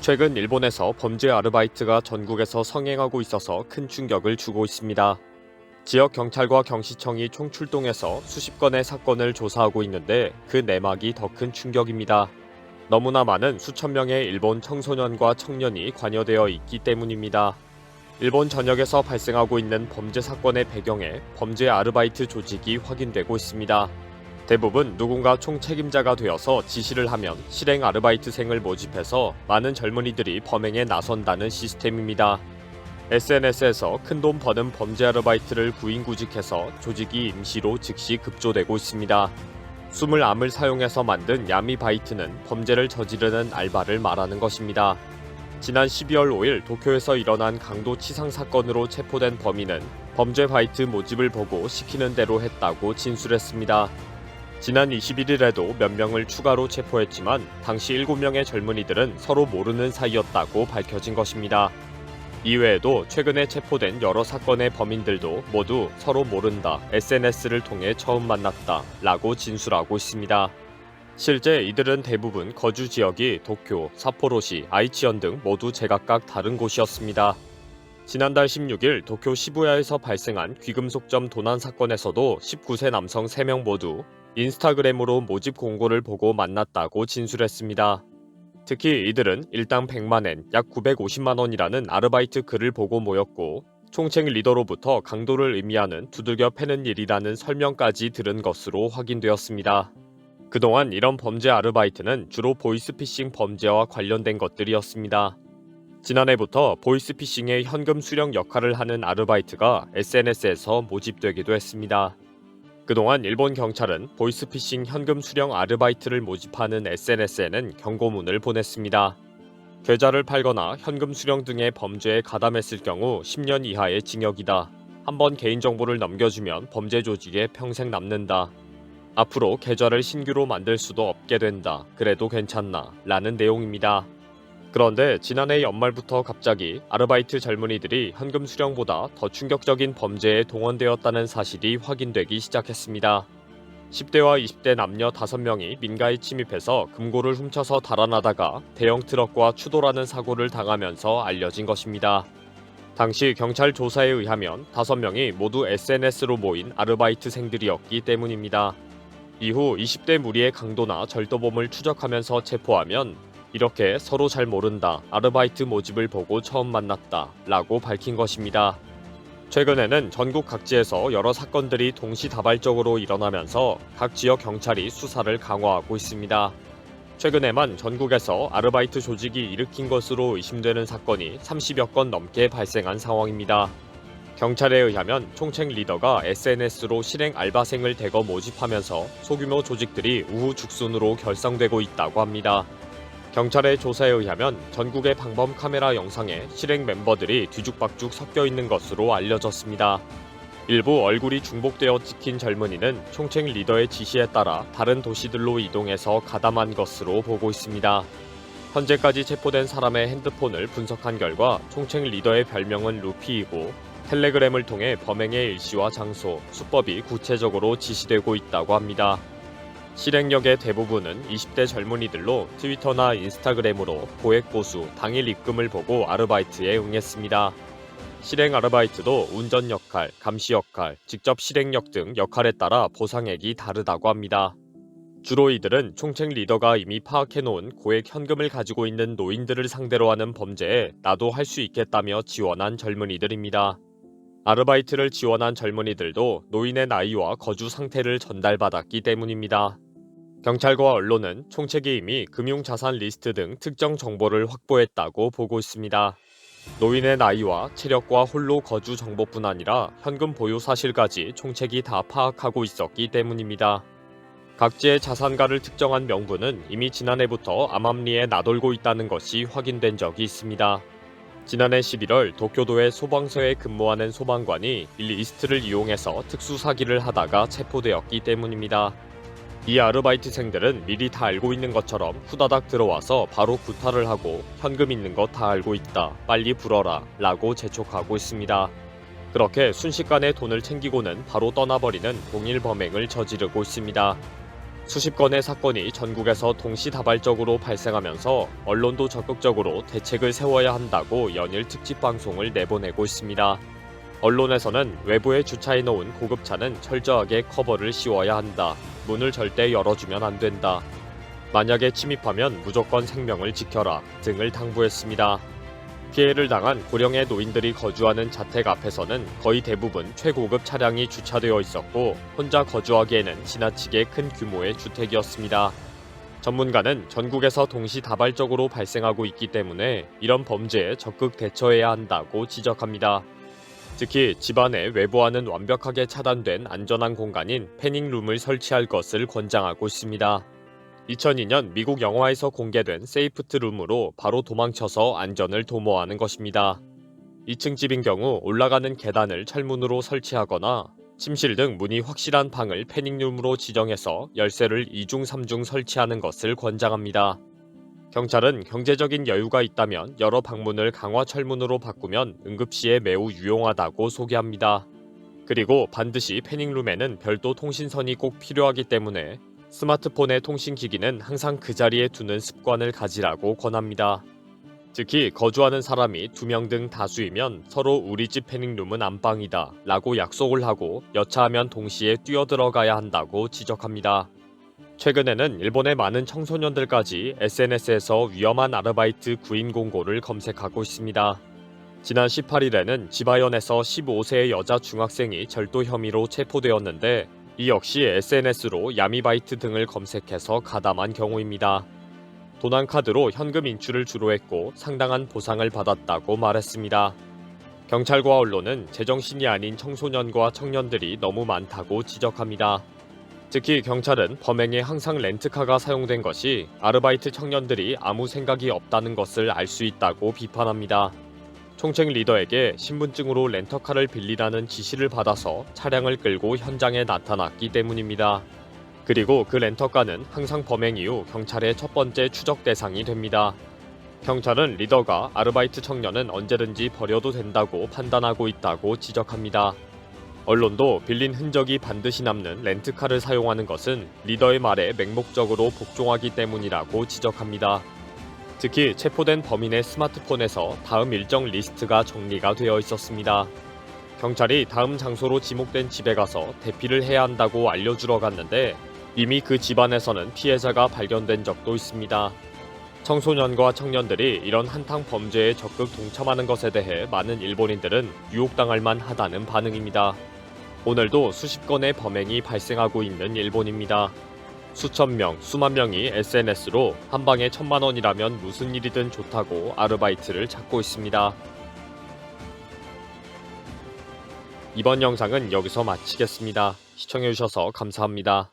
최근 일본에서 범죄 아르바이트가 전국에서 성행하고 있어서 큰 충격을 주고 있습니다. 지역 경찰과 경시청이 총출동해서 수십 건의 사건을 조사하고 있는데 그 내막이 더 큰 충격입니다. 너무나 많은 수천 명의 일본 청소년과 청년이 관여되어 있기 때문입니다. 일본 전역에서 발생하고 있는 범죄 사건의 배경에 범죄 아르바이트 조직이 확인되고 있습니다. 대부분 누군가 총책임자가 되어서 지시를 하면 실행 아르바이트생을 모집해서 많은 젊은이들이 범행에 나선다는 시스템입니다. SNS에서 큰돈 버는 범죄 아르바이트를 구인구직해서 조직이 임시로 즉시 급조되고 있습니다. 숨을 암을 사용해서 만든 야미바이트는 범죄를 저지르는 알바를 말하는 것입니다. 지난 12월 5일 도쿄에서 일어난 강도 치상 사건으로 체포된 범인은 범죄 바이트 모집을 보고 시키는 대로 했다고 진술했습니다. 지난 21일에도 몇 명을 추가로 체포했지만 당시 7명의 젊은이들은 서로 모르는 사이였다고 밝혀진 것입니다. 이외에도 최근에 체포된 여러 사건의 범인들도 모두 서로 모른다, SNS를 통해 처음 만났다 라고 진술하고 있습니다. 실제 이들은 대부분 거주 지역이 도쿄, 삿포로시, 아이치현 등 모두 제각각 다른 곳이었습니다. 지난달 16일 도쿄 시부야에서 발생한 귀금속점 도난 사건에서도 19세 남성 3명 모두 인스타그램으로 모집 공고를 보고 만났다고 진술했습니다. 특히 이들은 일당 100만엔, 약 950만원이라는 아르바이트 글을 보고 모였고 총책 리더로부터 강도를 의미하는 두들겨 패는 일이라는 설명까지 들은 것으로 확인되었습니다. 그동안 이런 범죄 아르바이트는 주로 보이스피싱 범죄와 관련된 것들이었습니다. 지난해부터 보이스피싱의 현금 수령 역할을 하는 아르바이트가 SNS에서 모집되기도 했습니다. 그동안 일본 경찰은 보이스피싱 현금 수령 아르바이트를 모집하는 SNS에는 경고문을 보냈습니다. 계좌를 팔거나 현금 수령 등의 범죄에 가담했을 경우 10년 이하의 징역이다. 한번 개인정보를 넘겨주면 범죄 조직에 평생 남는다. 앞으로 계좌를 신규로 만들 수도 없게 된다. 그래도 괜찮나? 라는 내용입니다. 그런데 지난해 연말부터 갑자기 아르바이트 젊은이들이 현금 수령보다 더 충격적인 범죄에 동원되었다는 사실이 확인되기 시작했습니다. 10대와 20대 남녀 5명이 민가에 침입해서 금고를 훔쳐서 달아나다가 대형 트럭과 추돌하는 사고를 당하면서 알려진 것입니다. 당시 경찰 조사에 의하면 5명이 모두 SNS로 모인 아르바이트생들이었기 때문입니다. 이후 20대 무리의 강도나 절도범을 추적하면서 체포하면 이렇게 서로 잘 모른다, 아르바이트 모집을 보고 처음 만났다 라고 밝힌 것입니다. 최근에는 전국 각지에서 여러 사건들이 동시다발적으로 일어나면서 각 지역 경찰이 수사를 강화하고 있습니다. 최근에만 전국에서 아르바이트 조직이 일으킨 것으로 의심되는 사건이 30여 건 넘게 발생한 상황입니다. 경찰에 의하면 총책 리더가 SNS로 실행 알바생을 대거 모집하면서 소규모 조직들이 우후죽순으로 결성되고 있다고 합니다. 경찰의 조사에 의하면 전국의 방범 카메라 영상에 실행 멤버들이 뒤죽박죽 섞여 있는 것으로 알려졌습니다. 일부 얼굴이 중복되어 찍힌 젊은이는 총책 리더의 지시에 따라 다른 도시들로 이동해서 가담한 것으로 보고 있습니다. 현재까지 체포된 사람의 핸드폰을 분석한 결과 총책 리더의 별명은 루피이고 텔레그램을 통해 범행의 일시와 장소, 수법이 구체적으로 지시되고 있다고 합니다. 실행력의 대부분은 20대 젊은이들로 트위터나 인스타그램으로 고액보수, 당일 입금을 보고 아르바이트에 응했습니다. 실행 아르바이트도 운전 역할, 감시 역할, 직접 실행력 등 역할에 따라 보상액이 다르다고 합니다. 주로 이들은 총책 리더가 이미 파악해놓은 고액 현금을 가지고 있는 노인들을 상대로 하는 범죄에 나도 할 수 있겠다며 지원한 젊은이들입니다. 아르바이트를 지원한 젊은이들도 노인의 나이와 거주 상태를 전달받았기 때문입니다. 경찰과 언론은 총책이 이미 금융자산 리스트 등 특정 정보를 확보했다고 보고 있습니다. 노인의 나이와 체력과 홀로 거주 정보뿐 아니라 현금 보유 사실까지 총책이 다 파악하고 있었기 때문입니다. 각지의 자산가를 특정한 명부는 이미 지난해부터 암암리에 나돌고 있다는 것이 확인된 적이 있습니다. 지난해 11월 도쿄도의 소방서에 근무하는 소방관이 이 리스트를 이용해서 특수사기를 하다가 체포되었기 때문입니다. 이 아르바이트생들은 미리 다 알고 있는 것처럼 후다닥 들어와서 바로 구타를 하고 현금 있는 거 다 알고 있다, 빨리 불어라 라고 재촉하고 있습니다. 그렇게 순식간에 돈을 챙기고는 바로 떠나버리는 동일 범행을 저지르고 있습니다. 수십 건의 사건이 전국에서 동시다발적으로 발생하면서 언론도 적극적으로 대책을 세워야 한다고 연일 특집 방송을 내보내고 있습니다. 언론에서는 외부에 주차해 놓은 고급차는 철저하게 커버를 씌워야 한다. 문을 절대 열어주면 안 된다. 만약에 침입하면 무조건 생명을 지켜라 등을 당부했습니다. 피해를 당한 고령의 노인들이 거주하는 자택 앞에서는 거의 대부분 최고급 차량이 주차되어 있었고 혼자 거주하기에는 지나치게 큰 규모의 주택이었습니다. 전문가는 전국에서 동시다발적으로 발생하고 있기 때문에 이런 범죄에 적극 대처해야 한다고 지적합니다. 특히 집안의 외부와는 완벽하게 차단된 안전한 공간인 패닝룸을 설치할 것을 권장하고 있습니다. 2002년 미국 영화에서 공개된 세이프트룸으로 바로 도망쳐서 안전을 도모하는 것입니다. 2층 집인 경우 올라가는 계단을 철문으로 설치하거나 침실 등 문이 확실한 방을 패닝룸으로 지정해서 열쇠를 2중 3중 설치하는 것을 권장합니다. 경찰은 경제적인 여유가 있다면 여러 방문을 강화 철문으로 바꾸면 응급시에 매우 유용하다고 소개합니다. 그리고 반드시 패닝룸에는 별도 통신선이 꼭 필요하기 때문에 스마트폰의 통신기기는 항상 그 자리에 두는 습관을 가지라고 권합니다. 특히 거주하는 사람이 2명 등 다수이면 서로 우리 집 패닝룸은 안방이다 라고 약속을 하고 여차하면 동시에 뛰어들어가야 한다고 지적합니다. 최근에는 일본의 많은 청소년들까지 SNS에서 위험한 아르바이트 구인 공고를 검색하고 있습니다. 지난 18일에는 지바현에서 15세의 여자 중학생이 절도 혐의로 체포되었는데 이 역시 SNS로 야미바이트 등을 검색해서 가담한 경우입니다. 도난카드로 현금 인출을 주로 했고 상당한 보상을 받았다고 말했습니다. 경찰과 언론은 제정신이 아닌 청소년과 청년들이 너무 많다고 지적합니다. 특히 경찰은 범행에 항상 렌트카가 사용된 것이 아르바이트 청년들이 아무 생각이 없다는 것을 알 수 있다고 비판합니다. 총책 리더에게 신분증으로 렌터카를 빌리라는 지시를 받아서 차량을 끌고 현장에 나타났기 때문입니다. 그리고 그 렌터카는 항상 범행 이후 경찰의 첫 번째 추적 대상이 됩니다. 경찰은 리더가 아르바이트 청년은 언제든지 버려도 된다고 판단하고 있다고 지적합니다. 언론도 빌린 흔적이 반드시 남는 렌트카를 사용하는 것은 리더의 말에 맹목적으로 복종하기 때문이라고 지적합니다. 특히 체포된 범인의 스마트폰에서 다음 일정 리스트가 정리가 되어 있었습니다. 경찰이 다음 장소로 지목된 집에 가서 대피를 해야 한다고 알려주러 갔는데 이미 그 집안에서는 피해자가 발견된 적도 있습니다. 청소년과 청년들이 이런 한탕 범죄에 적극 동참하는 것에 대해 많은 일본인들은 유혹당할 만하다는 반응입니다. 오늘도 수십 건의 범행이 발생하고 있는 일본입니다. 수천 명, 수만 명이 SNS로 한 방에 1,000만 원이라면 무슨 일이든 좋다고 아르바이트를 찾고 있습니다. 이번 영상은 여기서 마치겠습니다. 시청해주셔서 감사합니다.